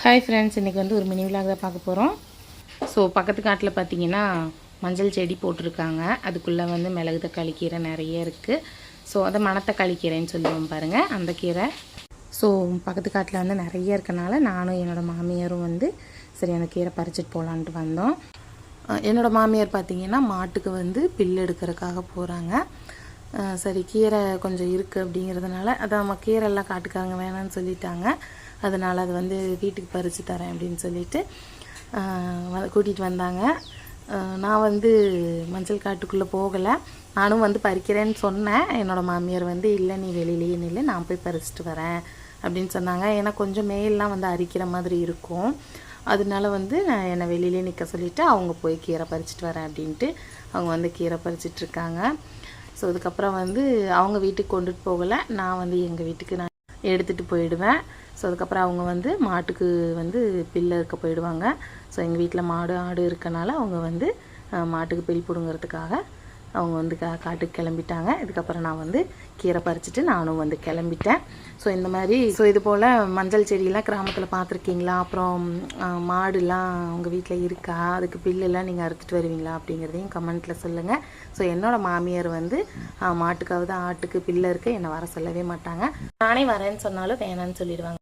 Hi friends, இன்றைக்கி வந்து ஒரு மினி விலாக் தான் பார்க்க போகிறோம். ஸோ பக்கத்து காட்டில் பார்த்தீங்கன்னா மஞ்சள் செடி போட்டிருக்காங்க. அதுக்குள்ளே வந்து மிளகு தக்காளி கீரை நிறைய இருக்குது. ஸோ அதை மணத்தக்காளி கீரைன்னு சொல்லுவோம் பாருங்கள், அந்த கீரை. ஸோ பக்கத்து காட்டில் வந்து நிறைய இருக்கனால நானும் என்னோடய மாமியாரும் வந்து சரி அந்த கீரை பறிச்சிட்டு போகலான்ட்டு வந்தோம். என்னோடய மாமியார் பார்த்திங்கன்னா மாட்டுக்கு வந்து பில்லு எடுக்கிறதுக்காக போகிறாங்க. சரி கீரை கொஞ்சம் இருக்குது அப்படிங்கிறதுனால அதான் நம்ம கீரைலாம் காட்டுக்காரங்க வேணான்னு சொல்லிட்டாங்க. அதனால் அது வந்து வீட்டுக்கு பறித்து தரேன் அப்படின்னு சொல்லிட்டு கூட்டிகிட்டு வந்தாங்க. நான் வந்து மஞ்சள் காட்டுக்குள்ளே போகலை, நானும் வந்து பறிக்கிறேன்னு சொன்னேன். என்னோடய மாமியார் வந்து இல்லை நீ வெளியிலேயே நில்லு, நான் போய் பறிச்சிட்டு வரேன் அப்படின்னு சொன்னாங்க. ஏன்னா கொஞ்சம் மேல்லாம் வந்து அரிக்கிற மாதிரி இருக்கும், அதனால வந்து நான் என்னை வெளியிலே நிற்க சொல்லிவிட்டு அவங்க போய் கீரை பறிச்சிட்டு வரேன் அப்படின்ட்டு அவங்க வந்து கீரை பறிச்சிட்ருக்காங்க. ஸோ அதுக்கப்புறம் வந்து அவங்க வீட்டுக்கு கொண்டுட்டு போகலை, நான் வந்து எங்கள் வீட்டுக்கு நான் எடுத்துகிட்டு போயிடுவேன். ஸோ அதுக்கப்புறம் அவங்க வந்து மாட்டுக்கு வந்து பில்லு இருக்க போயிடுவாங்க. ஸோ எங்கள் வீட்டில் மாடு ஆடு இருக்கனால அவங்க வந்து மாட்டுக்கு பில் பிடுங்கிறதுக்காக அவங்க வந்து காட்டுக்கு கிளம்பிட்டாங்க. இதுக்கப்புறம் நான் வந்து கீரை பறிச்சுட்டு நானும் வந்து கிளம்பிட்டேன். ஸோ இந்த மாதிரி இது போல் மஞ்சள் செடியெலாம் கிராமத்தில் பார்த்துருக்கீங்களா? அப்புறம் மாடுலாம் உங்கள் வீட்டில் இருக்கா? அதுக்கு பில்லெல்லாம் நீங்கள் அறுத்துட்டு வருவீங்களா அப்படிங்கிறதையும் கமெண்ட்டில் சொல்லுங்கள். ஸோ என்னோடய மாமியார் வந்து மாட்டுக்காவது ஆட்டுக்கு பில்லு இருக்க என்னை வர சொல்லவே மாட்டாங்க. நானே வரேன்னு சொன்னாலும் வேணான்னு சொல்லிடுவாங்க.